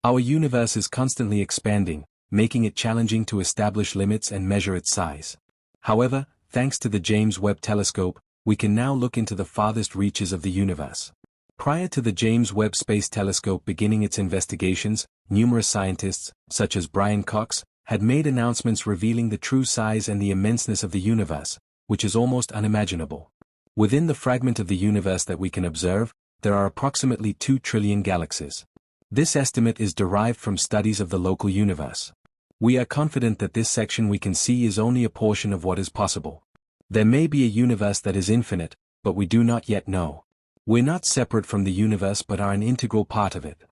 Our universe is constantly expanding, making it challenging to establish limits and measure its size. However, thanks to the James Webb Telescope, we can now look into the farthest reaches of the universe. Prior to the James Webb Space Telescope beginning its investigations, numerous scientists, such as Brian Cox, had made announcements revealing the true size and the immenseness of the universe, which is almost unimaginable. Within the fragment of the universe that we can observe, there are approximately 2 trillion galaxies. This estimate is derived from studies of the local universe. We are confident that this section we can see is only a portion of what is possible. There may be a universe that is infinite, but we do not yet know. We're not separate from the universe but are an integral part of it.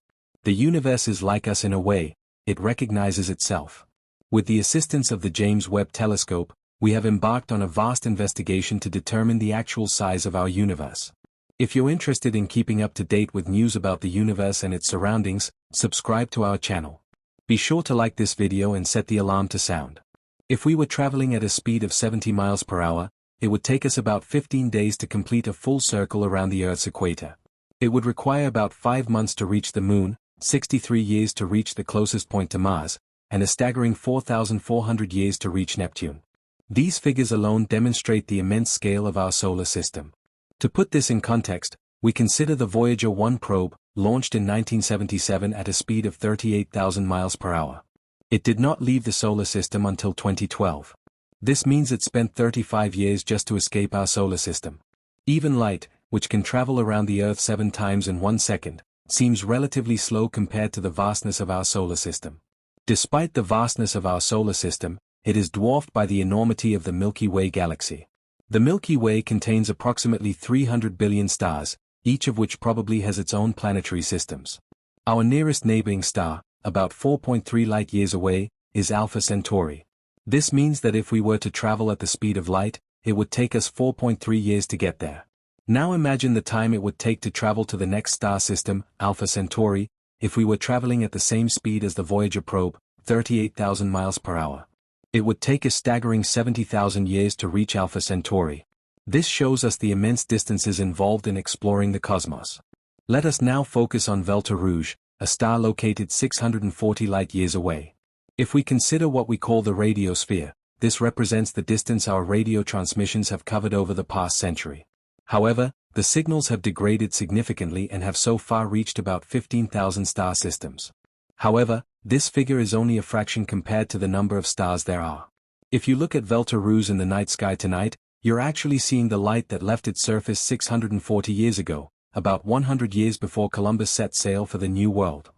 The universe is like us in a way, it recognizes itself. With the assistance of the James Webb Telescope, we have embarked on a vast investigation to determine the actual size of our universe. If you're interested in keeping up to date with news about the universe and its surroundings, subscribe to our channel. Be sure to like this video and set the alarm to sound. If we were traveling at a speed of 70 miles per hour, it would take us about 15 days to complete a full circle around the Earth's equator. It would require about 5 months to reach the Moon, 63 years to reach the closest point to Mars, and a staggering 4,400 years to reach Neptune. These figures alone demonstrate the immense scale of our solar system. To put this in context, we consider the Voyager 1 probe, launched in 1977 at a speed of 38,000 miles per hour. It did not leave the solar system until 2012. This means it spent 35 years just to escape our solar system. Even light, which can travel around the Earth 7 times in 1 second, seems relatively slow compared to the vastness of our solar system. Despite the vastness of our solar system, it is dwarfed by the enormity of the Milky Way galaxy. The Milky Way contains approximately 300 billion stars, each of which probably has its own planetary systems. Our nearest neighboring star, about 4.3 light-years away, is Alpha Centauri. This means that if we were to travel at the speed of light, it would take us 4.3 years to get there. Now imagine the time it would take to travel to the next star system, Alpha Centauri, if we were traveling at the same speed as the Voyager probe, 38,000 miles per hour. It would take a staggering 70,000 years to reach Alpha Centauri. This shows us the immense distances involved in exploring the cosmos. Let us now focus on Volta Rouge, a star located 640 light-years away. If we consider what we call the radiosphere, this represents the distance our radio transmissions have covered over the past century. However, the signals have degraded significantly and have so far reached about 15,000 star systems. However, this figure is only a fraction compared to the number of stars there are. If you look at Volta Rouge in the night sky tonight, you're actually seeing the light that left its surface 640 years ago, about 100 years before Columbus set sail for the New World.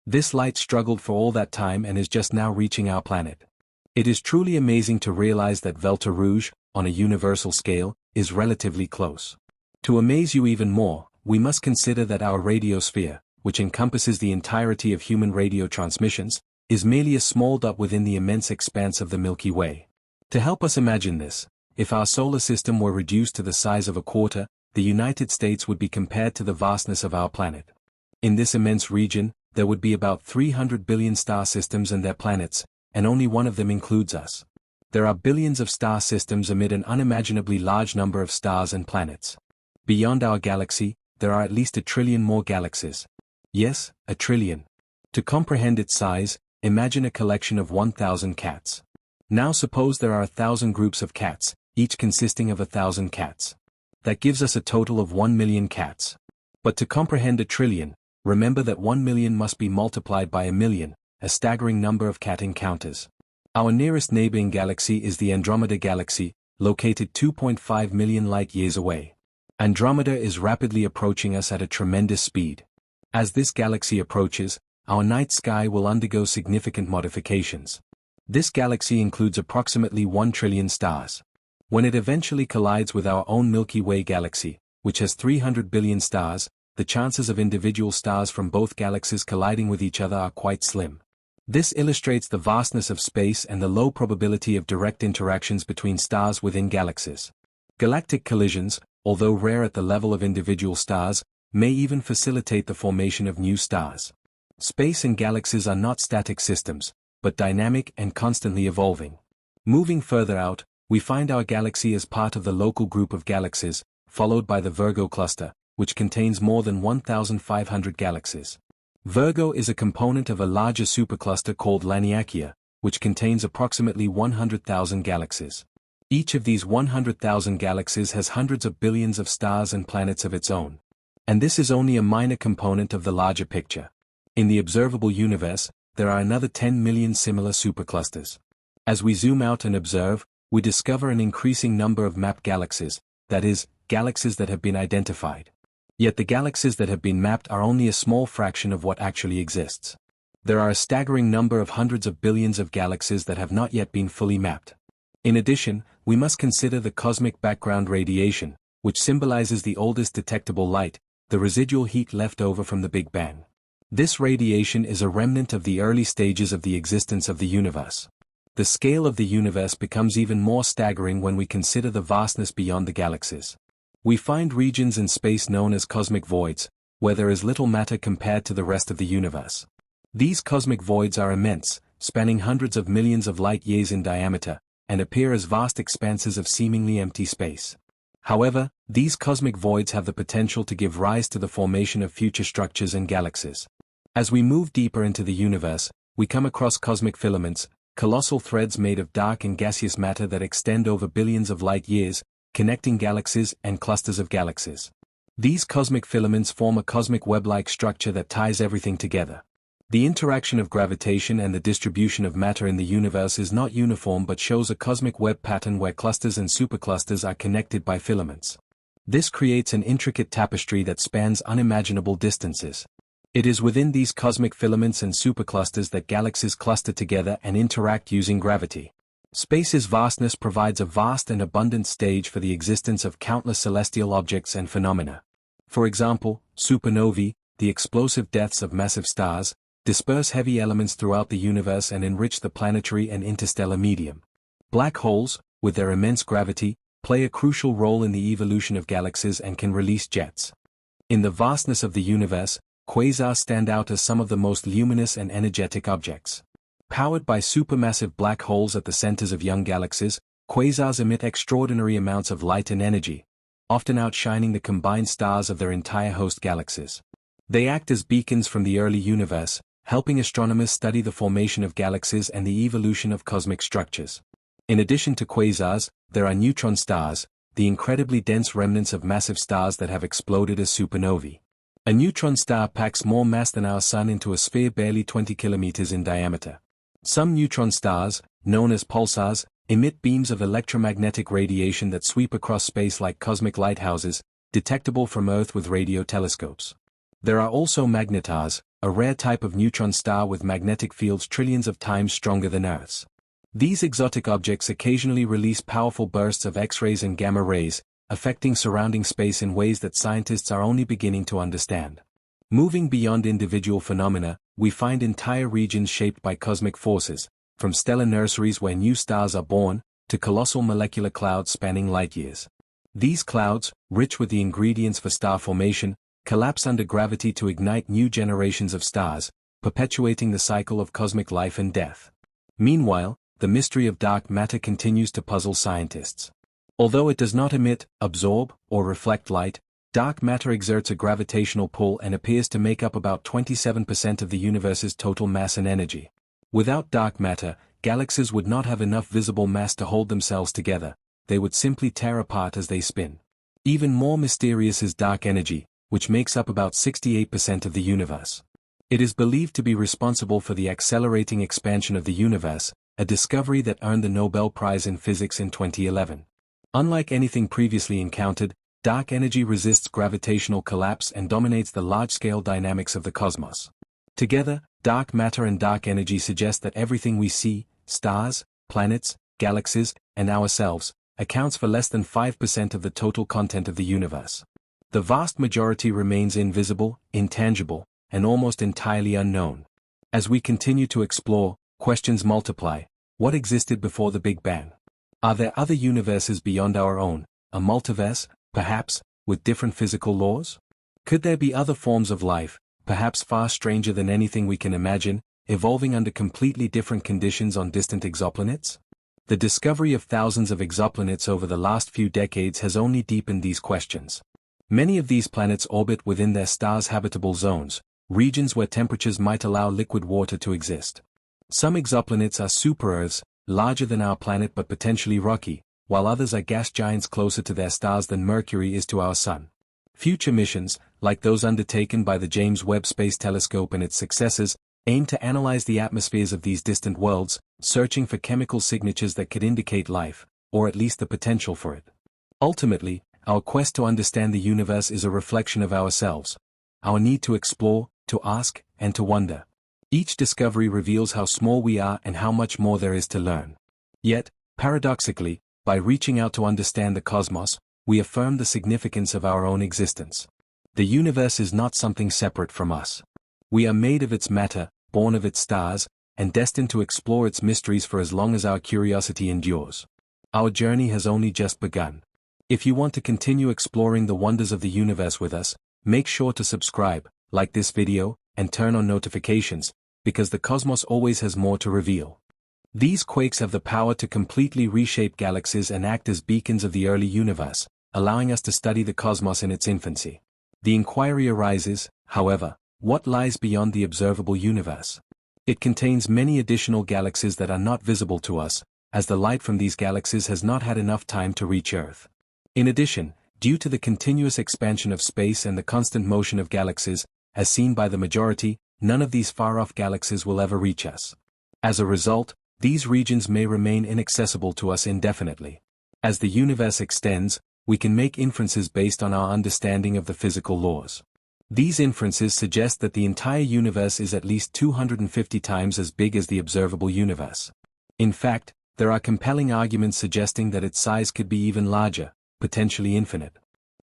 This light struggled for all that time and is just now reaching our planet. It is truly amazing to realize that Volta Rouge, on a universal scale, is relatively close. To amaze you even more, we must consider that our radiosphere, which encompasses the entirety of human radio transmissions, is merely a small dot within the immense expanse of the Milky Way. To help us imagine this, if our solar system were reduced to the size of a quarter, the United States would be compared to the vastness of our planet. In this immense region, there would be about 300 billion star systems and their planets, and only one of them includes us. There are billions of star systems amid an unimaginably large number of stars and planets. Beyond our galaxy, there are at least 1 trillion more galaxies. Yes, 1 trillion. To comprehend its size, imagine a collection of 1,000 cats. Now suppose there are 1,000 groups of cats, each consisting of 1,000 cats. That gives us a total of 1 million cats. But to comprehend 1 trillion, remember that 1 million must be multiplied by 1 million, a staggering number of cat encounters. Our nearest neighboring galaxy is the Andromeda Galaxy, located 2.5 million light-years away. Andromeda is rapidly approaching us at a tremendous speed. As this galaxy approaches, our night sky will undergo significant modifications. This galaxy includes approximately 1 trillion stars. When it eventually collides with our own Milky Way galaxy, which has 300 billion stars, the chances of individual stars from both galaxies colliding with each other are quite slim. This illustrates the vastness of space and the low probability of direct interactions between stars within galaxies. Galactic collisions, although rare at the level of individual stars, may even facilitate the formation of new stars. Space and galaxies are not static systems, but dynamic and constantly evolving. Moving further out, we find our galaxy as part of the local group of galaxies, followed by the Virgo cluster, which contains more than 1,500 galaxies. Virgo is a component of a larger supercluster called Laniakea, which contains approximately 100,000 galaxies. Each of these 100,000 galaxies has hundreds of billions of stars and planets of its own. And this is only a minor component of the larger picture. In the observable universe, there are another 10 million similar superclusters. As we zoom out and observe, we discover an increasing number of mapped galaxies, that is, galaxies that have been identified. Yet the galaxies that have been mapped are only a small fraction of what actually exists. There are a staggering number of hundreds of billions of galaxies that have not yet been fully mapped. In addition, we must consider the cosmic background radiation, which symbolizes the oldest detectable light, the residual heat left over from the Big Bang. This radiation is a remnant of the early stages of the existence of the universe. The scale of the universe becomes even more staggering when we consider the vastness beyond the galaxies. We find regions in space known as cosmic voids, where there is little matter compared to the rest of the universe. These cosmic voids are immense, spanning hundreds of millions of light-years in diameter, and appear as vast expanses of seemingly empty space. However, these cosmic voids have the potential to give rise to the formation of future structures and galaxies. As we move deeper into the universe, we come across cosmic filaments, colossal threads made of dark and gaseous matter that extend over billions of light-years, connecting galaxies and clusters of galaxies. These cosmic filaments form a cosmic web-like structure that ties everything together. The interaction of gravitation and the distribution of matter in the universe is not uniform but shows a cosmic web pattern where clusters and superclusters are connected by filaments. This creates an intricate tapestry that spans unimaginable distances. It is within these cosmic filaments and superclusters that galaxies cluster together and interact using gravity. Space's vastness provides a vast and abundant stage for the existence of countless celestial objects and phenomena. For example, supernovae, the explosive deaths of massive stars, disperse heavy elements throughout the universe and enrich the planetary and interstellar medium. Black holes, with their immense gravity, play a crucial role in the evolution of galaxies and can release jets. In the vastness of the universe, quasars stand out as some of the most luminous and energetic objects. Powered by supermassive black holes at the centers of young galaxies, quasars emit extraordinary amounts of light and energy, often outshining the combined stars of their entire host galaxies. They act as beacons from the early universe, helping astronomers study the formation of galaxies and the evolution of cosmic structures. In addition to quasars, there are neutron stars, the incredibly dense remnants of massive stars that have exploded as supernovae. A neutron star packs more mass than our Sun into a sphere barely 20 kilometers in diameter. Some neutron stars, known as pulsars, emit beams of electromagnetic radiation that sweep across space like cosmic lighthouses, detectable from Earth with radio telescopes. There are also magnetars, a rare type of neutron star with magnetic fields trillions of times stronger than Earth's. These exotic objects occasionally release powerful bursts of X-rays and gamma rays, affecting surrounding space in ways that scientists are only beginning to understand. Moving beyond individual phenomena, we find entire regions shaped by cosmic forces, from stellar nurseries where new stars are born, to colossal molecular clouds spanning light-years. These clouds, rich with the ingredients for star formation, collapse under gravity to ignite new generations of stars, perpetuating the cycle of cosmic life and death. Meanwhile, the mystery of dark matter continues to puzzle scientists. Although it does not emit, absorb, or reflect light, dark matter exerts a gravitational pull and appears to make up about 27% of the universe's total mass and energy. Without dark matter, galaxies would not have enough visible mass to hold themselves together, they would simply tear apart as they spin. Even more mysterious is dark energy, which makes up about 68% of the universe. It is believed to be responsible for the accelerating expansion of the universe, a discovery that earned the Nobel Prize in Physics in 2011. Unlike anything previously encountered, dark energy resists gravitational collapse and dominates the large-scale dynamics of the cosmos. Together, dark matter and dark energy suggest that everything we see, stars, planets, galaxies, and ourselves, accounts for less than 5% of the total content of the universe. The vast majority remains invisible, intangible, and almost entirely unknown. As we continue to explore, questions multiply. What existed before the Big Bang? Are there other universes beyond our own, a multiverse, perhaps, with different physical laws? Could there be other forms of life, perhaps far stranger than anything we can imagine, evolving under completely different conditions on distant exoplanets? The discovery of thousands of exoplanets over the last few decades has only deepened these questions. Many of these planets orbit within their stars' habitable zones, regions where temperatures might allow liquid water to exist. Some exoplanets are super-Earths, larger than our planet but potentially rocky, while others are gas giants closer to their stars than Mercury is to our Sun. Future missions, like those undertaken by the James Webb Space Telescope and its successors, aim to analyze the atmospheres of these distant worlds, searching for chemical signatures that could indicate life, or at least the potential for it. Ultimately, our quest to understand the universe is a reflection of ourselves, our need to explore, to ask, and to wonder. Each discovery reveals how small we are and how much more there is to learn. Yet, paradoxically, by reaching out to understand the cosmos, we affirm the significance of our own existence. The universe is not something separate from us. We are made of its matter, born of its stars, and destined to explore its mysteries for as long as our curiosity endures. Our journey has only just begun. If you want to continue exploring the wonders of the universe with us, make sure to subscribe, like this video, and turn on notifications, because the cosmos always has more to reveal. These quakes have the power to completely reshape galaxies and act as beacons of the early universe, allowing us to study the cosmos in its infancy. The inquiry arises, however, what lies beyond the observable universe? It contains many additional galaxies that are not visible to us, as the light from these galaxies has not had enough time to reach Earth. In addition, due to the continuous expansion of space and the constant motion of galaxies, as seen by the majority, none of these far-off galaxies will ever reach us. As a result, these regions may remain inaccessible to us indefinitely. As the universe extends, we can make inferences based on our understanding of the physical laws. These inferences suggest that the entire universe is at least 250 times as big as the observable universe. In fact, there are compelling arguments suggesting that its size could be even larger, potentially infinite.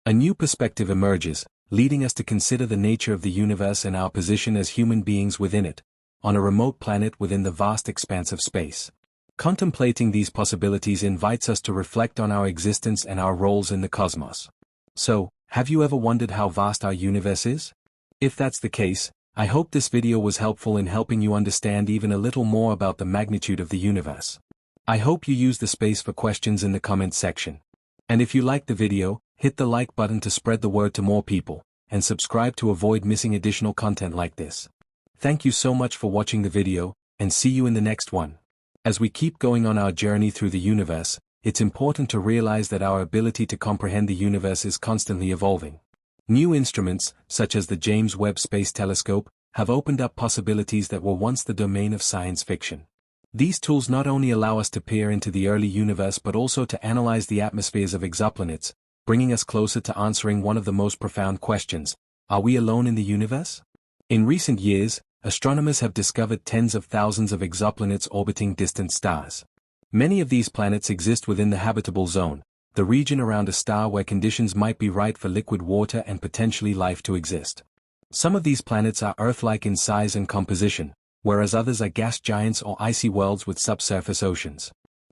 A new perspective emerges, leading us to consider the nature of the universe and our position as human beings within it, on a remote planet within the vast expanse of space. Contemplating these possibilities invites us to reflect on our existence and our roles in the cosmos. So, have you ever wondered how vast our universe is? If that's the case, I hope this video was helpful in helping you understand even a little more about the magnitude of the universe. I hope you use the space for questions in the comments section. And if you liked the video, hit the like button to spread the word to more people, and subscribe to avoid missing additional content like this. Thank you so much for watching the video, and see you in the next one. As we keep going on our journey through the universe, it's important to realize that our ability to comprehend the universe is constantly evolving. New instruments, such as the James Webb Space Telescope, have opened up possibilities that were once the domain of science fiction. These tools not only allow us to peer into the early universe but also to analyze the atmospheres of exoplanets, bringing us closer to answering one of the most profound questions: are we alone in the universe? In recent years, astronomers have discovered tens of thousands of exoplanets orbiting distant stars. Many of these planets exist within the habitable zone, the region around a star where conditions might be right for liquid water and potentially life to exist. Some of these planets are Earth-like in size and composition, whereas others are gas giants or icy worlds with subsurface oceans.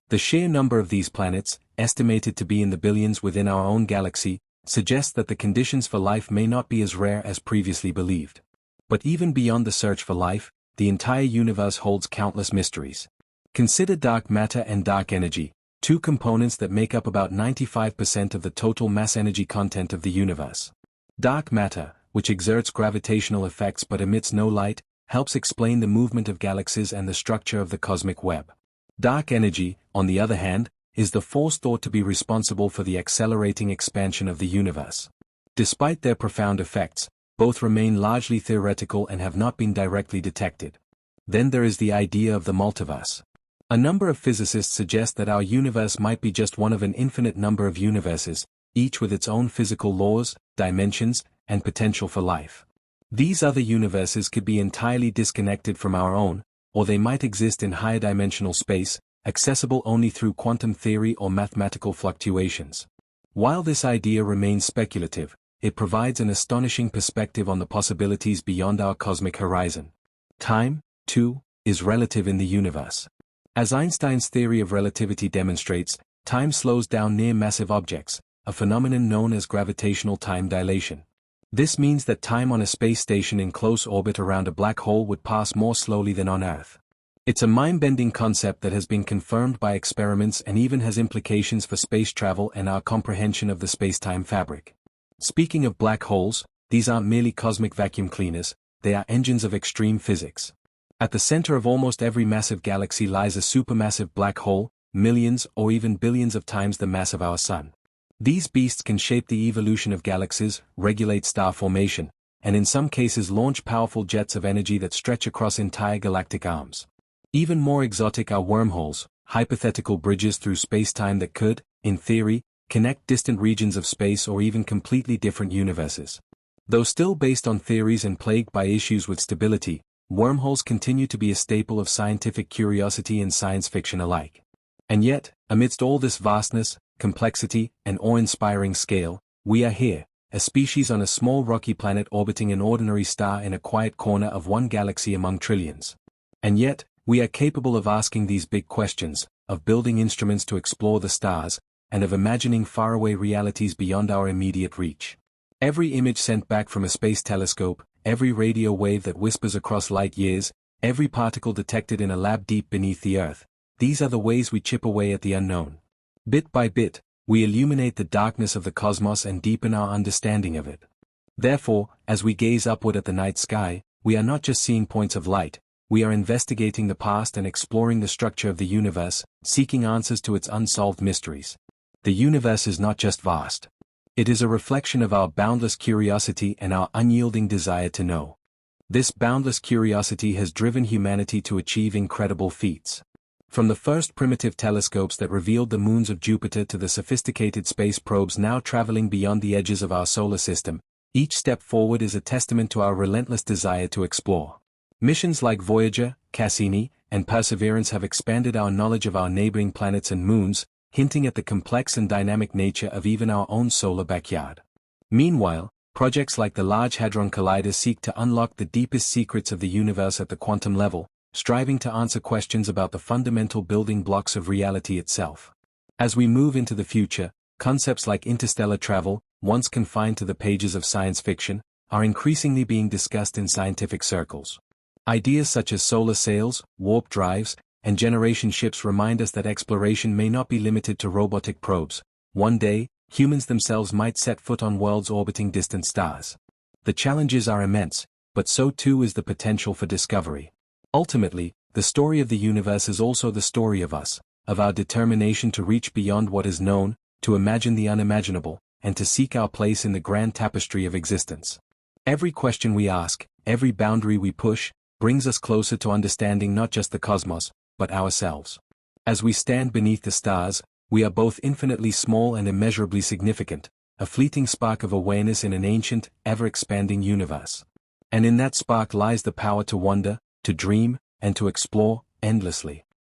The sheer number of these planets, estimated to be in the billions within our own galaxy, suggests that the conditions for life may not be as rare as previously believed. But even beyond the search for life, the entire universe holds countless mysteries. Consider dark matter and dark energy, two components that make up about 95% of the total mass-energy content of the universe. Dark matter, which exerts gravitational effects but emits no light, helps explain the movement of galaxies and the structure of the cosmic web. Dark energy, on the other hand, is the force thought to be responsible for the accelerating expansion of the universe. Despite their profound effects, both remain largely theoretical and have not been directly detected. Then there is the idea of the multiverse. A number of physicists suggest that our universe might be just one of an infinite number of universes, each with its own physical laws, dimensions, and potential for life. These other universes could be entirely disconnected from our own, or they might exist in higher dimensional space, accessible only through quantum theory or mathematical fluctuations. While this idea remains speculative, it provides an astonishing perspective on the possibilities beyond our cosmic horizon. Time, too, is relative in the universe. As Einstein's theory of relativity demonstrates, time slows down near massive objects, a phenomenon known as gravitational time dilation. This means that time on a space station in close orbit around a black hole would pass more slowly than on Earth. It's a mind-bending concept that has been confirmed by experiments and even has implications for space travel and our comprehension of the space-time fabric. Speaking of black holes, these aren't merely cosmic vacuum cleaners, they are engines of extreme physics. At the center of almost every massive galaxy lies a supermassive black hole, millions or even billions of times the mass of our Sun. These beasts can shape the evolution of galaxies, regulate star formation, and in some cases launch powerful jets of energy that stretch across entire galactic arms. Even more exotic are wormholes, hypothetical bridges through space-time that could, in theory, connect distant regions of space or even completely different universes. Though still based on theories and plagued by issues with stability, wormholes continue to be a staple of scientific curiosity and science fiction alike. And yet, amidst all this vastness, complexity, and awe-inspiring scale, we are here, a species on a small rocky planet orbiting an ordinary star in a quiet corner of one galaxy among trillions. And yet, we are capable of asking these big questions, of building instruments to explore the stars, and of imagining faraway realities beyond our immediate reach. Every image sent back from a space telescope, every radio wave that whispers across light years, every particle detected in a lab deep beneath the Earth, these are the ways we chip away at the unknown. Bit by bit, we illuminate the darkness of the cosmos and deepen our understanding of it. Therefore, as we gaze upward at the night sky, we are not just seeing points of light, we are investigating the past and exploring the structure of the universe, seeking answers to its unsolved mysteries. The universe is not just vast. It is a reflection of our boundless curiosity and our unyielding desire to know. This boundless curiosity has driven humanity to achieve incredible feats. From the first primitive telescopes that revealed the moons of Jupiter to the sophisticated space probes now traveling beyond the edges of our solar system, each step forward is a testament to our relentless desire to explore. Missions like Voyager, Cassini, and Perseverance have expanded our knowledge of our neighboring planets and moons, hinting at the complex and dynamic nature of even our own solar backyard. Meanwhile, projects like the Large Hadron Collider seek to unlock the deepest secrets of the universe at the quantum level, striving to answer questions about the fundamental building blocks of reality itself. As we move into the future, concepts like interstellar travel, once confined to the pages of science fiction, are increasingly being discussed in scientific circles. Ideas such as solar sails, warp drives, and generation ships remind us that exploration may not be limited to robotic probes. One day, humans themselves might set foot on worlds orbiting distant stars. The challenges are immense, but so too is the potential for discovery. Ultimately, the story of the universe is also the story of us, of our determination to reach beyond what is known, to imagine the unimaginable, and to seek our place in the grand tapestry of existence. Every question we ask, every boundary we push, brings us closer to understanding not just the cosmos, but ourselves. As we stand beneath the stars, we are both infinitely small and immeasurably significant, a fleeting spark of awareness in an ancient, ever-expanding universe. And in that spark lies the power to wonder, to dream, and to explore endlessly.